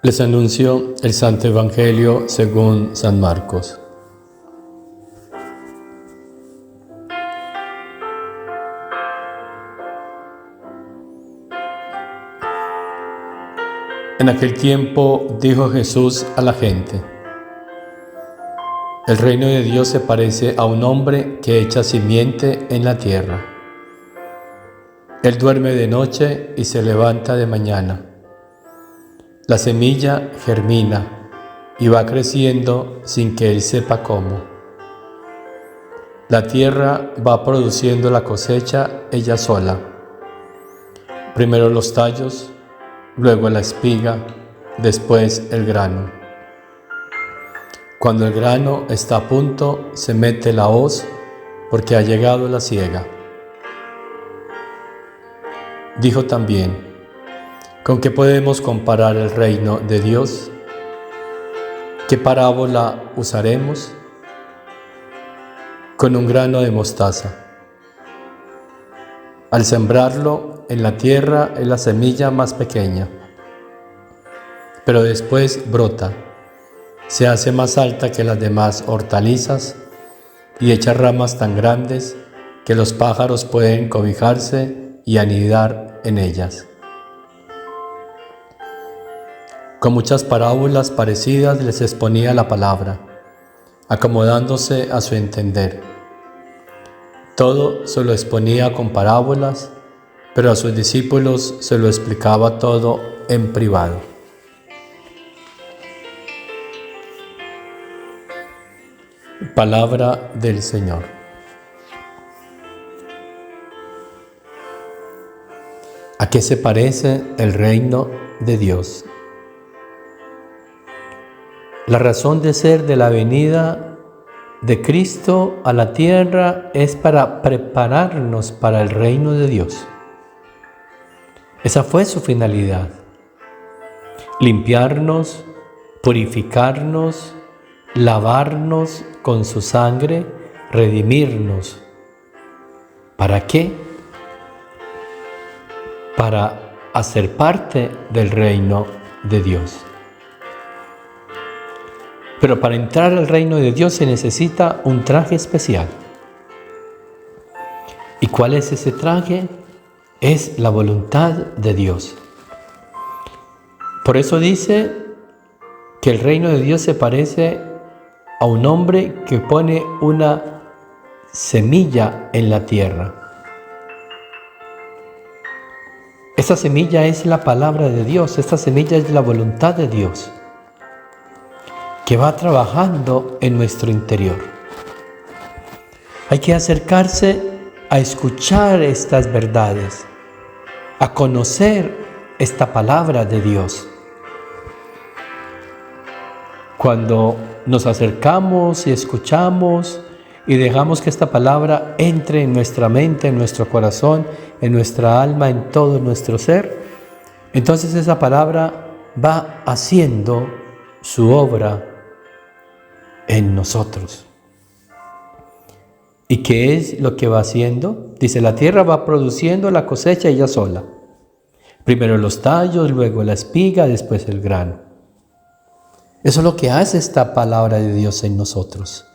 Les anuncio el Santo Evangelio según San Marcos. En aquel tiempo dijo Jesús a la gente: el reino de Dios se parece a un hombre que echa simiente en la tierra. Él duerme de noche y se levanta de mañana. La semilla germina y va creciendo sin que él sepa cómo. La tierra va produciendo la cosecha ella sola. Primero los tallos, luego la espiga, después el grano. Cuando el grano está a punto, se mete la hoz porque ha llegado la siega. Dijo también: ¿con qué podemos comparar el reino de Dios? ¿Qué parábola usaremos? Con un grano de mostaza. Al sembrarlo en la tierra es la semilla más pequeña, pero después brota, se hace más alta que las demás hortalizas y echa ramas tan grandes que los pájaros pueden cobijarse y anidar en ellas. Con muchas parábolas parecidas les exponía la palabra, acomodándose a su entender. Todo se lo exponía con parábolas, pero a sus discípulos se lo explicaba todo en privado. Palabra del Señor. ¿A qué se parece el reino de Dios? La razón de ser de la venida de Cristo a la tierra es para prepararnos para el reino de Dios. Esa fue su finalidad: limpiarnos, purificarnos, lavarnos con su sangre, redimirnos. ¿Para qué? Para hacer parte del reino de Dios. Pero para entrar al reino de Dios se necesita un traje especial. ¿Y cuál es ese traje? Es la voluntad de Dios. Por eso dice que el reino de Dios se parece a un hombre que pone una semilla en la tierra. Esta semilla es la palabra de Dios, esta semilla es la voluntad de Dios, que va trabajando en nuestro interior. Hay que acercarse a escuchar estas verdades, a conocer esta palabra de Dios. Cuando nos acercamos y escuchamos y dejamos que esta palabra entre en nuestra mente, en nuestro corazón, en nuestra alma, en todo nuestro ser, entonces esa palabra va haciendo su obra en nosotros. ¿Y qué es lo que va haciendo? Dice, la tierra va produciendo la cosecha ella sola. Primero los tallos, luego la espiga, después el grano. Eso es lo que hace esta palabra de Dios en nosotros.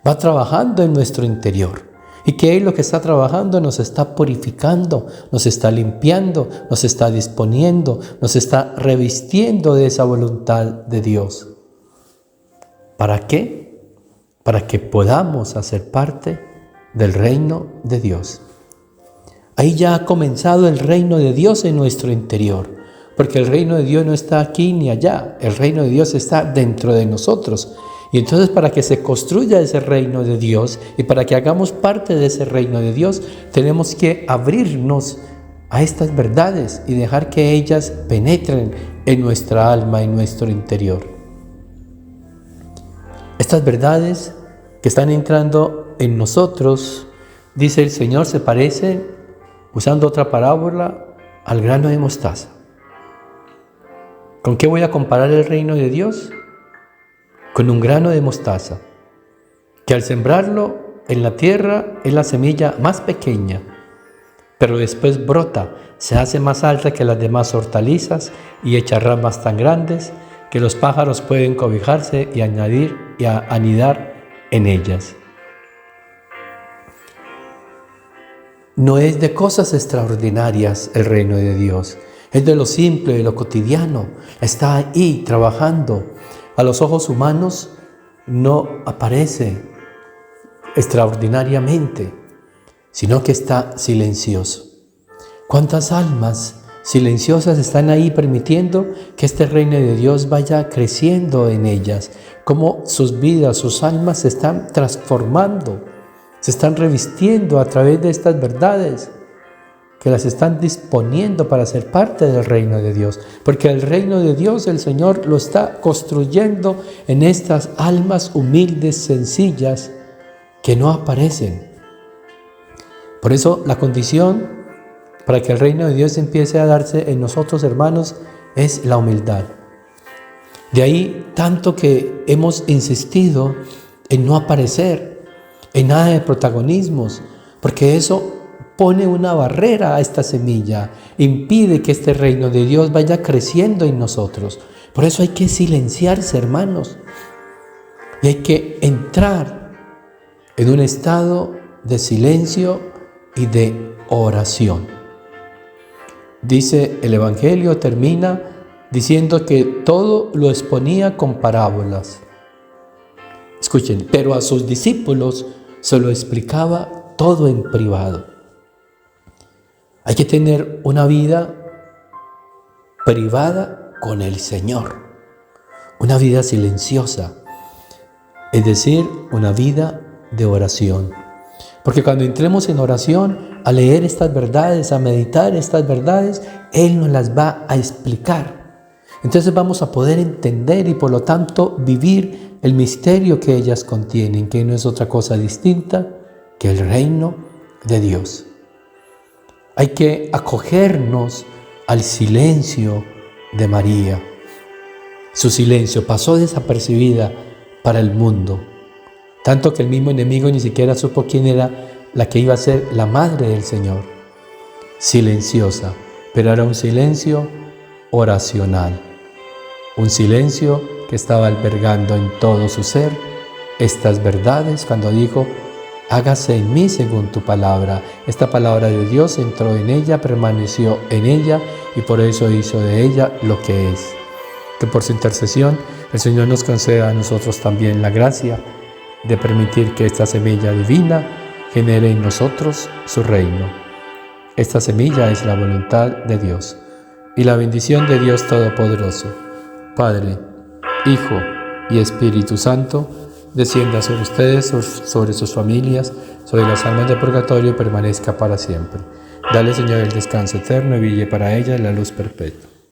Va trabajando en nuestro interior. ¿Y qué es lo que está trabajando? Nos está purificando, nos está limpiando, nos está disponiendo, nos está revistiendo de esa voluntad de Dios. ¿Para qué? Para que podamos hacer parte del reino de Dios. Ahí ya ha comenzado el reino de Dios en nuestro interior, porque el reino de Dios no está aquí ni allá, el reino de Dios está dentro de nosotros. Y entonces, para que se construya ese reino de Dios y para que hagamos parte de ese reino de Dios, tenemos que abrirnos a estas verdades y dejar que ellas penetren en nuestra alma, en nuestro interior. Estas verdades que están entrando en nosotros, dice el Señor, se parecen, usando otra parábola, al grano de mostaza. ¿Con qué voy a comparar el reino de Dios? Con un grano de mostaza, que al sembrarlo en la tierra es la semilla más pequeña, pero después brota, se hace más alta que las demás hortalizas y echa ramas tan grandes que los pájaros pueden cobijarse y anidar en ellas. No es de cosas extraordinarias el reino de Dios, es de lo simple, de lo cotidiano. Está ahí trabajando. A los ojos humanos no aparece extraordinariamente, sino que está silencioso. ¿Cuántas almas silenciosas están ahí permitiendo que este reino de Dios vaya creciendo en ellas? Cómo sus vidas, sus almas se están transformando, se están revistiendo a través de estas verdades, que las están disponiendo para ser parte del reino de Dios. Porque el reino de Dios, el Señor lo está construyendo en estas almas humildes, sencillas, que no aparecen. Por eso la condición para que el reino de Dios empiece a darse en nosotros, hermanos, es la humildad. De ahí tanto que hemos insistido en no aparecer en nada de protagonismos, porque eso pone una barrera a esta semilla, impide que este reino de Dios vaya creciendo en nosotros. Por eso hay que silenciarse, hermanos, y hay que entrar en un estado de silencio y de oración. Dice el Evangelio, termina diciendo que todo lo exponía con parábolas. Escuchen, pero a sus discípulos se lo explicaba todo en privado. Hay que tener una vida privada con el Señor, una vida silenciosa, es decir, una vida de oración. Porque cuando entremos en oración, a leer estas verdades, a meditar estas verdades, Él nos las va a explicar. Entonces vamos a poder entender y por lo tanto vivir el misterio que ellas contienen, que no es otra cosa distinta que el reino de Dios. Hay que acogernos al silencio de María. Su silencio pasó desapercibida para el mundo, tanto que el mismo enemigo ni siquiera supo quién era la que iba a ser la madre del Señor. Silenciosa, pero era un silencio oracional, un silencio que estaba albergando en todo su ser estas verdades cuando dijo: hágase en mí según tu palabra. Esta palabra de Dios entró en ella, permaneció en ella y por eso hizo de ella lo que es. Que por su intercesión el Señor nos conceda a nosotros también la gracia de permitir que esta semilla divina genere en nosotros su reino. Esta semilla es la voluntad de Dios y la bendición de Dios Todopoderoso, Padre, Hijo y Espíritu Santo, descienda sobre ustedes, sobre sus familias, sobre las almas de purgatorio y permanezca para siempre. Dale, Señor, el descanso eterno y brille para ella la luz perpetua.